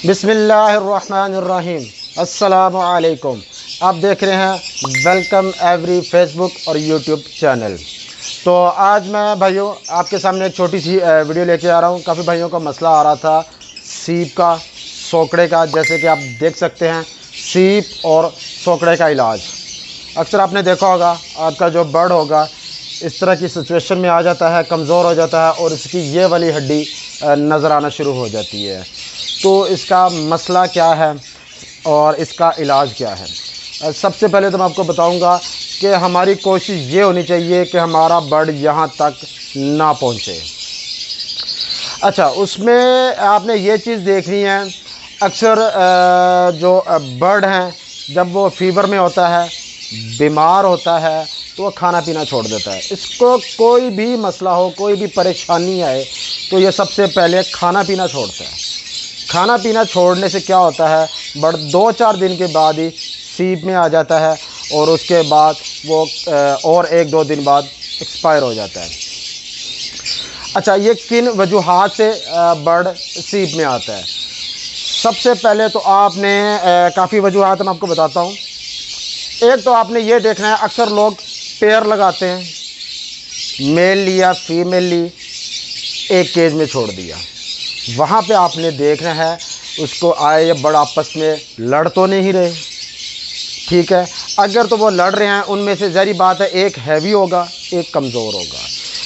बिस्मिल्लाहिर्रहमानिर्रहीम। अस्सलामु अलैकुम। आप देख रहे हैं वेलकम एवरी फेसबुक और यूट्यूब चैनल। तो आज मैं भाइयों आपके सामने एक छोटी सी वीडियो लेके आ रहा हूँ। काफ़ी भाइयों का मसला आ रहा था सीप का, सोकड़े का। जैसे कि आप देख सकते हैं सीप और सोकड़े का इलाज। अक्सर आपने देखा होगा आपका जो बर्ड होगा इस तरह की सिचुएशन में आ जाता है, कमज़ोर हो जाता है और इसकी ये वाली हड्डी नज़र आना शुरू हो जाती है। तो इसका मसला क्या है और इसका इलाज क्या है? सबसे पहले तो मैं आपको बताऊंगा कि हमारी कोशिश ये होनी चाहिए कि हमारा बर्ड यहाँ तक ना पहुँचे। अच्छा, उसमें आपने ये चीज़ देखनी है, अक्सर जो बर्ड हैं जब वो फीवर में होता है, बीमार होता है, तो वो खाना पीना छोड़ देता है। इसको कोई भी मसला हो, कोई भी परेशानी आए तो ये सबसे पहले खाना पीना छोड़ता है। खाना पीना छोड़ने से क्या होता है, बर्ड 2-4 दिन के बाद ही सीप में आ जाता है और उसके बाद वो और 1-2 दिन बाद एक्सपायर हो जाता है। अच्छा, ये किन वजूहात से बर्ड सीप में आता है? सबसे पहले तो आपने काफ़ी वजूहात मैं आपको बताता हूँ। एक तो आपने ये देखना है, अक्सर लोग पेयर लगाते हैं, मेल लिया फीमेल ली, एक केज में छोड़ दिया। वहाँ पे आपने देखना है उसको आए ये बर्ड आपस में लड़ तो नहीं रहे, ठीक है। अगर तो वो लड़ रहे हैं, उनमें से ज़ाहिर बात है एक हैवी होगा, एक कमज़ोर होगा,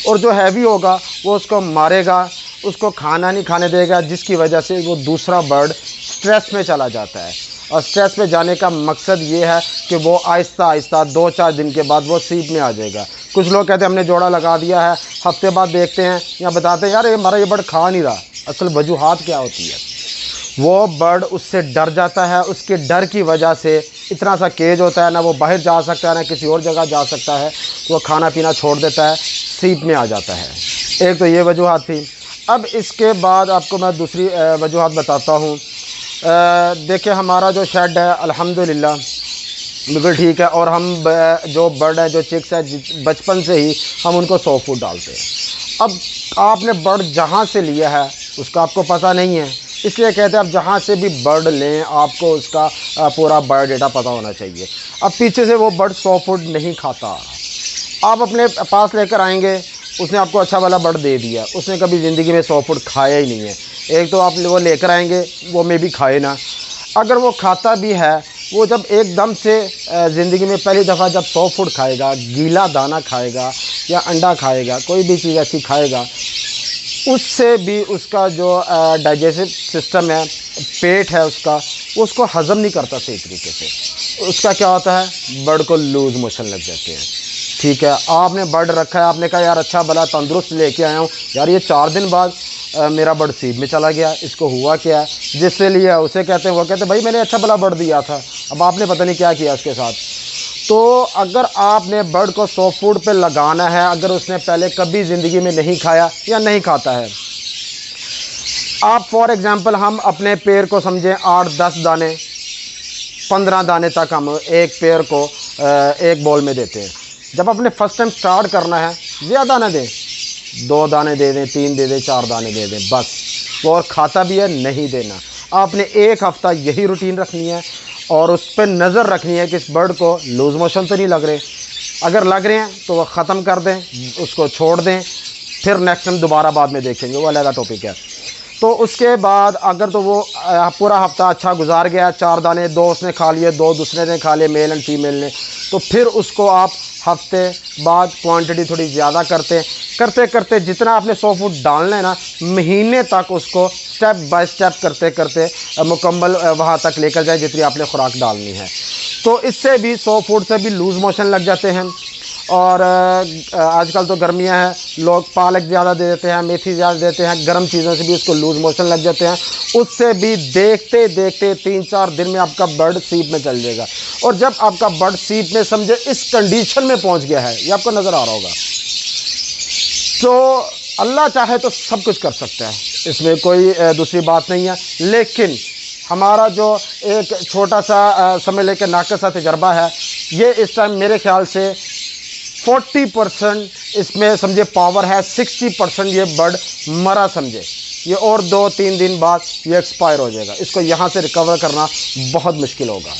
और जो हैवी होगा वो उसको मारेगा, उसको खाना नहीं खाने देगा, जिसकी वजह से वो दूसरा बर्ड स्ट्रेस में चला जाता है। और स्ट्रेस में जाने का मकसद ये है कि वो आहिस्ता आहिस्ता 2-4 दिन के बाद वो सीप में आ जाएगा। कुछ लोग कहते हैं हमने जोड़ा लगा दिया है, हफ्ते बाद देखते हैं या बताते हैं यार ये हमारा ये बर्ड खा नहीं रहा। असल वजूहात क्या होती है, वो बर्ड उससे डर जाता है, उसके डर की वजह से इतना सा केज होता है, ना वो बाहर जा सकता है ना किसी और जगह जा सकता है, तो वो खाना पीना छोड़ देता है, सीप में आ जाता है। एक तो ये वजूहात थी। अब इसके बाद आपको मैं दूसरी वजूहात बताता हूँ। देखिए, हमारा जो शेड है अल्हम्दुलिल्लाह बिल्कुल ठीक है, और हम जो बर्ड है, जो चिक्स है, बचपन से ही हम उनको सॉफ्ट फूड डालते हैं। अब आपने बर्ड जहाँ से लिया है उसका आपको पता नहीं है, इसलिए कहते हैं आप जहाँ से भी बर्ड लें आपको उसका पूरा बायोडाटा पता होना चाहिए। अब पीछे से वो बर्ड सॉफ्ट फूड नहीं खाता, आप अपने पास लेकर आएंगे, उसने आपको अच्छा वाला बर्ड दे दिया, उसने कभी ज़िंदगी में सॉफ्ट फूड खाया ही नहीं है। एक तो आप वो लेकर आएंगे, वो में भी खाए ना। अगर वो खाता भी है, वो जब एकदम से ज़िंदगी में पहली दफ़ा जब सॉफ्ट फूड खाएगा, गीला दाना खाएगा या अंडा खाएगा, कोई भी चीज़ ऐसी खाएगा, उससे भी उसका जो डाइजेस्टिव सिस्टम है, पेट है उसका, वो उसको हज़म नहीं करता सही तरीके से। उसका क्या होता है, बर्ड को लूज़ मोशन लग जाते हैं, ठीक है। आपने बर्ड रखा है, आपने कहा यार अच्छा भला तंदुरुस्त लेके आया हूँ, यार ये 4 दिन बाद मेरा बर्ड सीप में चला गया, इसको हुआ क्या है? जिससे लिया उसे कहते हैं, वो कहते हैं भाई मैंने अच्छा भला बर्ड दिया था, अब आपने पता नहीं क्या किया उसके साथ। तो अगर आपने बर्ड को सॉफ्ट फूड पे लगाना है, अगर उसने पहले कभी ज़िंदगी में नहीं खाया या नहीं खाता है, आप फॉर एग्ज़ाम्पल हम अपने पेड़ को समझें 8-10 दाने, 15 दाने तक हम एक पेड़ को एक बॉल में देते हैं। जब आपने फर्स्ट टाइम स्टार्ट करना है, ज़्यादा ना दें, 2 दाने दे दें, 3 दे दें, 4 दाने दे दें, बस। वो और खाता भी है, नहीं देना। आपने 1 हफ़्ता यही रूटीन रखनी है और उस पर नज़र रखनी है कि इस बर्ड को लूज़ मोशन तो नहीं लग रहे। अगर लग रहे हैं तो वह ख़त्म कर दें, उसको छोड़ दें, फिर नेक्स्ट टाइम दोबारा बाद में देखेंगे, वो अलग टॉपिक है। तो उसके बाद अगर तो वो पूरा हफ्ता अच्छा गुजार गया, 4 दाने 2 उसने खा लिए, 2 दूसरे ने खा लिए, मेल एंड फीमेल ने, तो फिर उसको आप हफ्ते बाद क्वांटिटी थोड़ी ज़्यादा करते करते जितना आपने सॉफ्ट फूड डालना है ना, महीने तक उसको स्टेप बाय स्टेप करते करते मुकम्मल वहाँ तक लेकर जाए जितनी आपने खुराक डालनी है। तो इससे भी सॉफ्ट फूड से भी लूज़ मोशन लग जाते हैं। और आजकल तो गर्मियां हैं, लोग पालक ज़्यादा दे देते हैं, मेथी ज़्यादा देते हैं, गर्म चीज़ों से भी उसको लूज़ मोशन लग जाते हैं। उससे भी देखते देखते 3-4 दिन में आपका बर्ड सीप में चल जाएगा। और जब आपका बर्ड सीप में समझे इस कंडीशन में पहुंच गया है, ये आपको नज़र आ रहा होगा, तो अल्लाह चाहे तो सब कुछ कर सकता है, इसमें कोई दूसरी बात नहीं है। लेकिन हमारा जो एक छोटा सा समझ लेकर नाकस सा तजर्बा है, ये इस टाइम मेरे ख्याल से 40% इसमें समझे पावर है, 60% ये बर्ड मरा समझे। ये और 2-3 दिन बाद ये एक्सपायर हो जाएगा। इसको यहाँ से रिकवर करना बहुत मुश्किल होगा।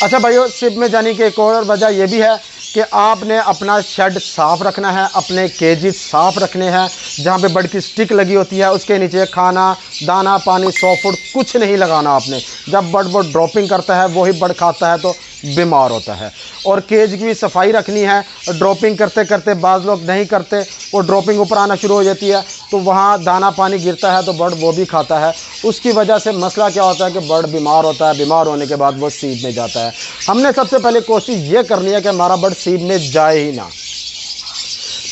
अच्छा भाइयों, सिप में जाने की एक और वजह यह भी है कि आपने अपना शेड साफ़ रखना है, अपने केजेस साफ़ रखने हैं। जहाँ पे बर्ड की स्टिक लगी होती है उसके नीचे खाना, दाना, पानी, सॉफ्ट फूड कुछ नहीं लगाना आपने। जब बर्ड वो ड्रॉपिंग करता है वही बर्ड खाता है तो बीमार होता है। और केज की भी सफाई रखनी है। ड्रॉपिंग करते करते बाज़ लोग नहीं करते, वो ड्रॉपिंग ऊपर आना शुरू हो जाती है तो वहाँ दाना पानी गिरता है तो बर्ड वो भी खाता है। उसकी वजह से मसला क्या होता है कि बर्ड बीमार होता है। बीमार होने के बाद वो सीप में जाता है। हमने सबसे पहले कोशिश ये करनी है कि हमारा बर्ड सीप में जाए ही ना,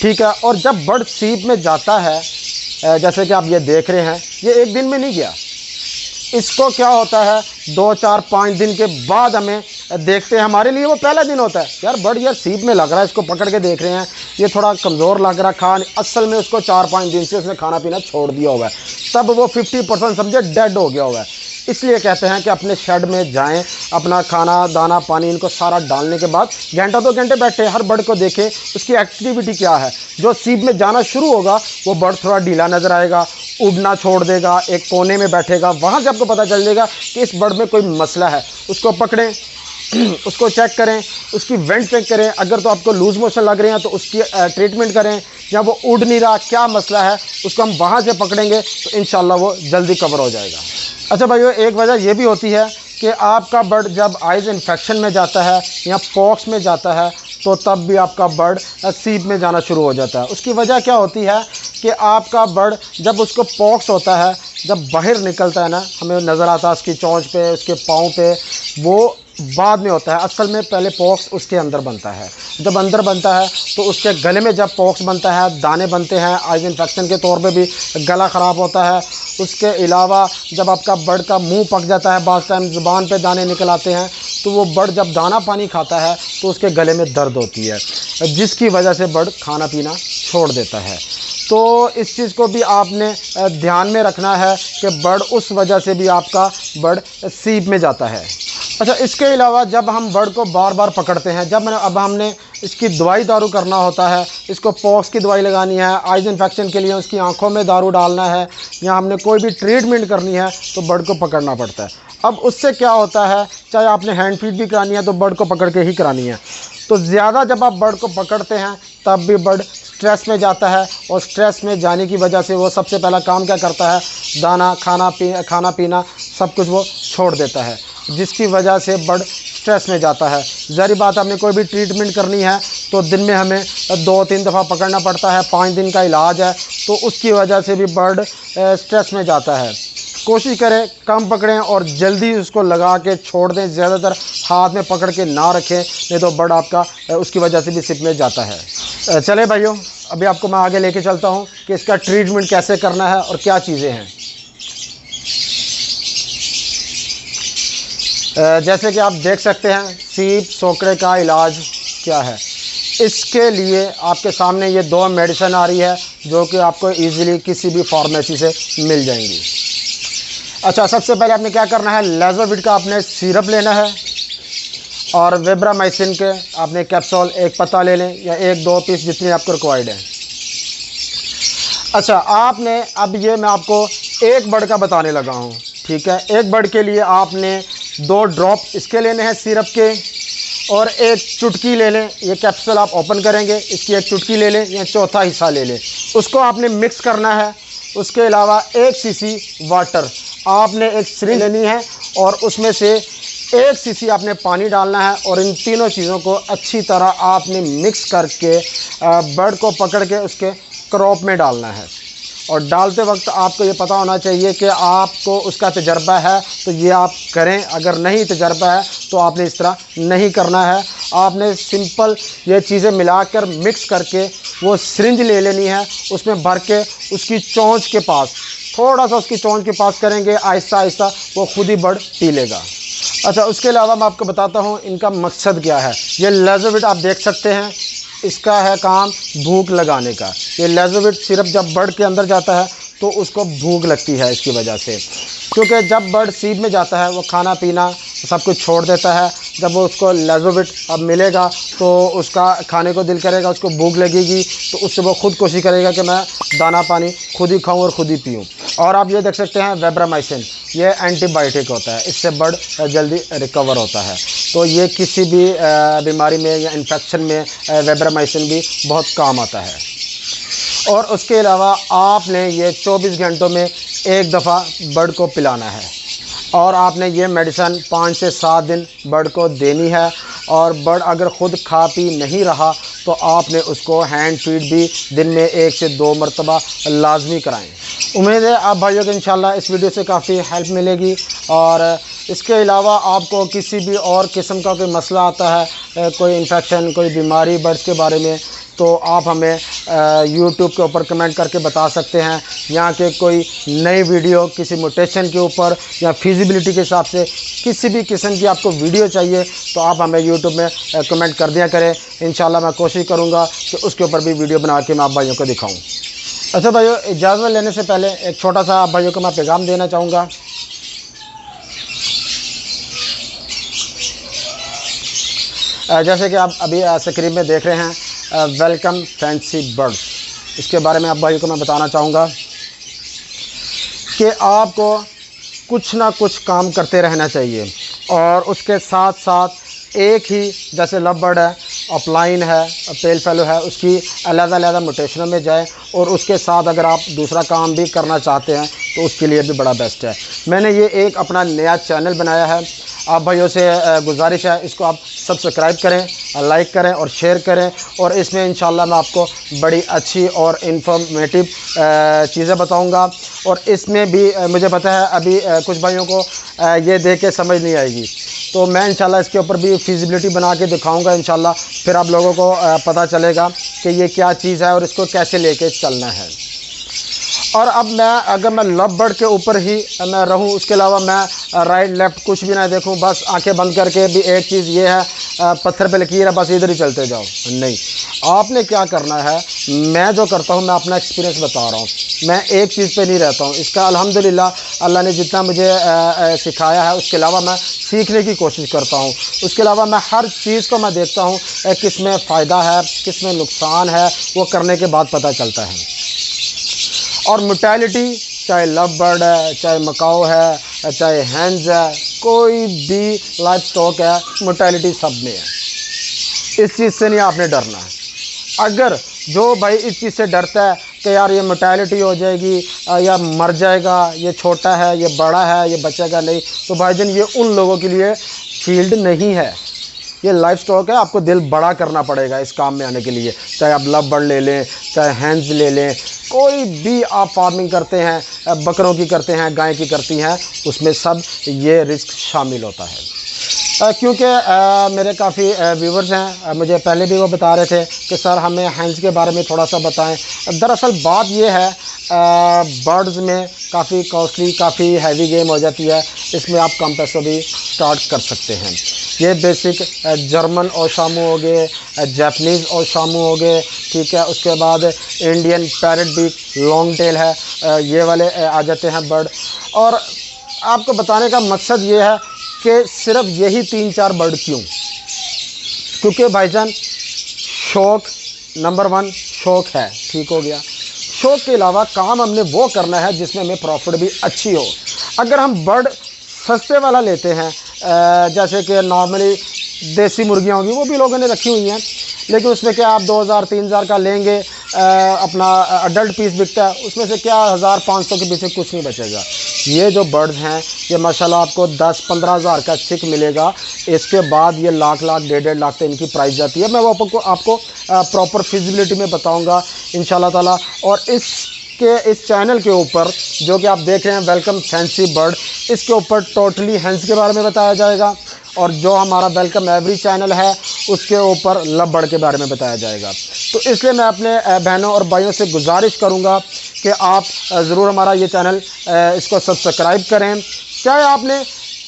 ठीक है। और जब बर्ड सीप में जाता है, जैसे कि आप ये देख रहे हैं, ये एक दिन में नहीं गया। इसको क्या होता है 2-4-5 दिन के बाद हमें देखते हैं, हमारे लिए वो पहला दिन होता है। यार बर्ड यार सीप में लग रहा है, इसको पकड़ के देख रहे हैं, ये थोड़ा कमज़ोर लग रहा खा। असल में उसको 4-5 दिन से उसने खाना पीना छोड़ दिया हुआ है, तब वो 50% समझे डेड हो गया हुआ है। इसलिए कहते हैं कि अपने शेड में जाएं, अपना खाना दाना पानी इनको सारा डालने के बाद घंटा 2 घंटे बैठे हर बर्ड को देखें उसकी एक्टिविटी क्या है। जो सीप में जाना शुरू होगा वो बर्ड थोड़ा ढीला नज़र आएगा, उड़ना छोड़ देगा, एक कोने में बैठेगा। वहाँ से आपको पता चल जाएगा कि इस बर्ड में कोई मसला है। उसको पकड़ें, उसको चेक करें, उसकी वेंट चेक करें। अगर तो आपको लूज़ मोशन लग रहे हैं तो उसकी ट्रीटमेंट करें। या वो उड़ नहीं रहा, क्या मसला है, उसको हम वहाँ से पकड़ेंगे तो इंशाल्लाह वो जल्दी कवर हो जाएगा। अच्छा भाइयों, एक वजह ये भी होती है कि आपका बर्ड जब आइज़ इन्फेक्शन में जाता है या पॉक्स में जाता है तो तब भी आपका बर्ड सीप में जाना शुरू हो जाता है। उसकी वजह क्या होती है कि आपका बर्ड जब उसको पॉक्स होता है, जब बाहर निकलता है ना, हमें नज़र आता है उसकी चोंच पे, उसके पाँव पे, वो बाद में होता है। असल में पहले पॉक्स उसके अंदर बनता है। जब अंदर बनता है तो उसके गले में जब पॉक्स बनता है, दाने बनते हैं, आइज इन्फेक्शन के तौर पे भी गला ख़राब होता है। उसके अलावा जब आपका बर्ड का मुंह पक जाता है, बाज़ टाइम ज़ुबान पे दाने निकल आते हैं, तो वो बर्ड जब दाना पानी खाता है तो उसके गले में दर्द होती है, जिसकी वजह से बर्ड खाना पीना छोड़ देता है। तो इस चीज़ को भी आपने ध्यान में रखना है कि बर्ड उस वजह से भी आपका बर्ड सीप में जाता है। अच्छा, इसके अलावा जब हम बर्ड को बार बार पकड़ते हैं, अब हमने इसकी दवाई दारू करना होता है, इसको पॉक्स की दवाई लगानी है, आइज इन्फेक्शन के लिए उसकी आंखों में दारू डालना है, या हमने कोई भी ट्रीटमेंट करनी है तो बर्ड को पकड़ना पड़ता है। अब उससे क्या होता है, चाहे आपने हैंड फीड भी करानी है तो बर्ड को पकड़ के ही करानी है। तो ज़्यादा जब आप बर्ड को पकड़ते हैं तब भी बर्ड स्ट्रेस में जाता है, और स्ट्रेस में जाने की वजह से वो सबसे पहला काम क्या करता है, दाना खाना पीना सब कुछ वो छोड़ देता है, जिसकी वजह से बर्ड स्ट्रेस में जाता है। ज़ाहिर बात, आपने कोई भी ट्रीटमेंट करनी है तो दिन में हमें 2-3 दफ़ा पकड़ना पड़ता है, 5 दिन का इलाज है, तो उसकी वजह से भी बर्ड स्ट्रेस में जाता है। कोशिश करें कम पकड़ें और जल्दी उसको लगा के छोड़ दें। ज़्यादातर हाथ में पकड़ के ना रखें, नहीं तो बर्ड आपका उसकी वजह से भी सिप में जाता है। चले भाइयों, अभी आपको मैं आगे लेके चलता हूँ कि इसका ट्रीटमेंट कैसे करना है और क्या चीज़ें हैं। जैसे कि आप देख सकते हैं सीप सोकड़े का इलाज क्या है। इसके लिए आपके सामने ये 2 मेडिसिन आ रही है जो कि आपको इजीली किसी भी फार्मेसी से मिल जाएंगी। अच्छा, सबसे पहले आपने क्या करना है, लेज़ोविट का आपने सिरप लेना है और वेब्रामाइसिन के आपने कैप्सूल 1 पत्ता ले लें या 1-2 पीस जितनी आपको रिक्वायर्ड है। अच्छा, आपने अब ये मैं आपको एक बर्ड का बताने लगा हूँ, ठीक है। एक बर्ड के लिए आपने 2 ड्रॉप इसके लेने हैं सिरप के, और 1 चुटकी ले लें। ये कैप्सूल आप ओपन करेंगे, इसकी 1 चुटकी ले लें या चौथा हिस्सा ले लें, उसको आपने मिक्स करना है। उसके अलावा 1 सीसी वाटर, आपने एक सिरिंज लेनी है और उसमें से 1 सीसी आपने पानी डालना है, और इन तीनों चीज़ों को अच्छी तरह आपने मिक्स करके बर्ड को पकड़ के उसके क्रॉप में डालना है। और डालते वक्त आपको ये पता होना चाहिए कि आपको उसका तजर्बा है तो ये आप करें, अगर नहीं तजर्बा है तो आपने इस तरह नहीं करना है। आपने सिंपल ये चीज़ें मिलाकर मिक्स करके वो सिरिंज ले लेनी है, उसमें भर के उसकी चोंच के पास, थोड़ा सा उसकी चोंच के पास करेंगे, आहिस्ता आहिस्ता वो खुद ही बर्ड पी लेगा। अच्छा, उसके अलावा मैं आपको बताता हूँ इनका मकसद क्या है। ये लेज़ोविट आप देख सकते हैं, इसका है काम भूख लगाने का। ये लेज़ोविट सिरप जब बर्ड के अंदर जाता है तो उसको भूख लगती है इसकी वजह से, क्योंकि जब बर्ड सीप में जाता है वो खाना पीना सब कुछ छोड़ देता है। जब वो उसको लेज़ोविट अब मिलेगा तो उसका खाने को दिल करेगा, उसको भूख लगेगी, तो उससे वो खुद कोशिश करेगा कि मैं दाना पानी खुद ही खाऊं और खुद ही पीऊं। और आप ये देख सकते हैं वेब्रामाइसिन, ये एंटीबायोटिक होता है, इससे बर्ड जल्दी रिकवर होता है। तो ये किसी भी बीमारी में या इन्फेक्शन में वेब्रामाइसिन भी बहुत काम आता है। और उसके अलावा आपने ये 24 घंटों में एक दफ़ा बर्ड को पिलाना है और आपने ये मेडिसिन 5 से 7 दिन बर्ड को देनी है। और बर्ड अगर ख़ुद खा पी नहीं रहा तो आपने उसको हैंड फीड भी दिन में 1 से 2 मरतबा लाजमी कराएं। उम्मीद है आप भाइयों को इंशाल्लाह इस वीडियो से काफ़ी हेल्प मिलेगी। और इसके अलावा आपको किसी भी और किस्म का कोई मसला आता है, कोई इन्फेक्शन, कोई बीमारी बर्ड्स के बारे में, तो आप हमें YouTube के ऊपर कमेंट करके बता सकते हैं। यहाँ के कोई नई वीडियो किसी म्यूटेशन के ऊपर या फिजिबिलिटी के हिसाब से किसी भी किस्म की आपको वीडियो चाहिए तो आप हमें YouTube में कमेंट कर दिया करें। इंशाल्लाह मैं कोशिश करूँगा कि उसके ऊपर भी वीडियो बना के मैं आप भाइयों को दिखाऊँ। अच्छा भाइयों, इजाज़त लेने से पहले एक छोटा सा आप भाइयों को मैं पैगाम देना चाहूँगा। जैसे कि आप अभी स्क्रीन में देख रहे हैं वेलकम फैंसी बर्ड्स, इसके बारे में आप भाइयों को मैं बताना चाहूँगा कि आपको कुछ ना कुछ काम करते रहना चाहिए। और उसके साथ साथ एक ही, जैसे लव बर्ड है, अपलाइन है, पेल फेलो है, उसकी अलग-अलग म्यूटेशनों में जाए। और उसके साथ अगर आप दूसरा काम भी करना चाहते हैं तो उसके लिए भी बड़ा बेस्ट है। मैंने ये एक अपना नया चैनल बनाया है, आप भाइयों से गुजारिश है इसको आप सब्सक्राइब करें, लाइक करें और शेयर करें। और इसमें इंशाल्लाह मैं आपको बड़ी अच्छी और इन्फॉर्मेटिव चीज़ें बताऊंगा। और इसमें भी मुझे पता है अभी कुछ भाइयों को ये देख के समझ नहीं आएगी, तो मैं इंशाल्लाह इसके ऊपर भी फिजिबिलिटी बना के दिखाऊंगा इंशाल्लाह। फिर आप लोगों को पता चलेगा कि ये क्या चीज़ है और इसको कैसे लेके चलना है। और अब अगर मैं लव बर्ड के ऊपर ही मैं रहूं, उसके अलावा मैं राइट लेफ़्ट कुछ भी ना देखूं, बस आंखें बंद करके भी एक चीज़ ये है पत्थर पे लकीर है, बस इधर ही चलते जाओ, नहीं। आपने क्या करना है, मैं जो करता हूं मैं अपना एक्सपीरियंस बता रहा हूं। मैं एक चीज़ पे नहीं रहता हूं, इसका अल्हम्दुलिल्लाह अल्लाह ने जितना मुझे सिखाया है उसके अलावा मैं सीखने की कोशिश करता हूं। उसके अलावा मैं हर चीज़ को मैं देखता हूं किस में फ़ायदा है, किस में नुकसान है, वो करने के बाद पता चलता है। और मोर्टेलिटी, चाहे लव बर्ड है, चाहे मकाओ है, चाहे हैंस है, कोई भी लाइफ स्टॉक है, मोर्टेलिटी सब में है। इस चीज़ से नहीं आपने डरना है। अगर जो भाई इस चीज़ से डरता है कि यार ये मोर्टेलिटी हो जाएगी या मर जाएगा, ये छोटा है, ये बड़ा है, ये बचेगा नहीं, तो भाईजान ये उन लोगों के लिए फील्ड नहीं है। ये लाइफ स्टॉक है, आपको दिल बड़ा करना पड़ेगा इस काम में आने के लिए। चाहे आप लव बर्ड ले लें, चाहे हैंस ले लें, कोई भी आप फार्मिंग करते हैं, बकरों की करते हैं, गाय की करती हैं, उसमें सब ये रिस्क शामिल होता है। क्योंकि मेरे काफ़ी व्यूवर्स हैं, मुझे पहले भी वो बता रहे थे कि सर हमें हैंस के बारे में थोड़ा सा बताएं। दरअसल बात ये है, बर्ड्स में काफ़ी कॉस्टली, काफ़ी हैवी गेम हो जाती है, इसमें आप कम पैसों भी स्टार्ट कर सकते हैं। ये बेसिक जर्मन और शामू हो गए, जापानीज़ और शामू हो गए, ठीक है। उसके बाद Indian parrot beak, long tail है, ये वाले आ जाते हैं बर्ड। और आपको बताने का मकसद ये है कि सिर्फ यही 3-4 बर्ड क्यों? क्योंकि भाईजान शौक़ नंबर 1 शौक़ है, ठीक हो गया। शौक़ के अलावा काम हमने वो करना है जिसमें हमें प्रॉफिट भी अच्छी हो। अगर हम बर्ड सस्ते वाला लेते हैं, जैसे कि नॉर्मली देसी मुर्गियाँ होंगी, वो भी लोगों ने रखी हुई हैं, लेकिन उसमें क्या आप 2000-3000 का लेंगे, अपना अडल्ट पीस बिकता है, उसमें से क्या 1500 के पीछे कुछ नहीं बचेगा। ये जो बर्ड्स हैं ये माशाल्लाह आपको 10-15 हज़ार का चिक मिलेगा, इसके बाद ये लाख 1.5 लाख तक इनकी प्राइस जाती है। मैं वो आपको प्रॉपर फिजिबिलिटी में बताऊँगा इंशाल्लाह ताला। और इस चैनल के ऊपर जो कि आप देख रहे हैं वेलकम फैंसी बर्ड, इसके ऊपर टोटली हैंस के बारे में बताया जाएगा। और जो हमारा वेलकम एवरी चैनल है उसके ऊपर लव बर्ड के बारे में बताया जाएगा। तो इसलिए मैं अपने बहनों और भाइयों से गुजारिश करूंगा कि आप ज़रूर हमारा ये चैनल इसको सब्सक्राइब करें। चाहे आपने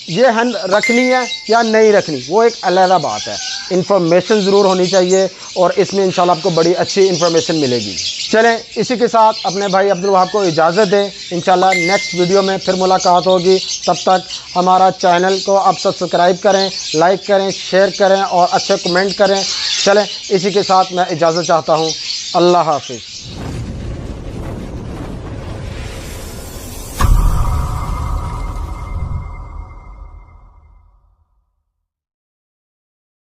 ये हैन रखनी है या नहीं रखनी, वो एक अलग बात है, इन्फॉर्मेशन ज़रूर होनी चाहिए और इसमें इंशाल्लाह आपको बड़ी अच्छी इन्फॉर्मेशन मिलेगी। चलें, इसी के साथ अपने भाई अब्दुल वहाब को इजाज़त दें। इंशाल्लाह नेक्स्ट वीडियो में फिर मुलाकात होगी। तब तक हमारा चैनल को आप सब्सक्राइब करें, लाइक करें, शेयर करें और अच्छे कमेंट करें। चलें, इसी के साथ मैं इजाज़त चाहता हूँ। अल्लाह हाफिज़।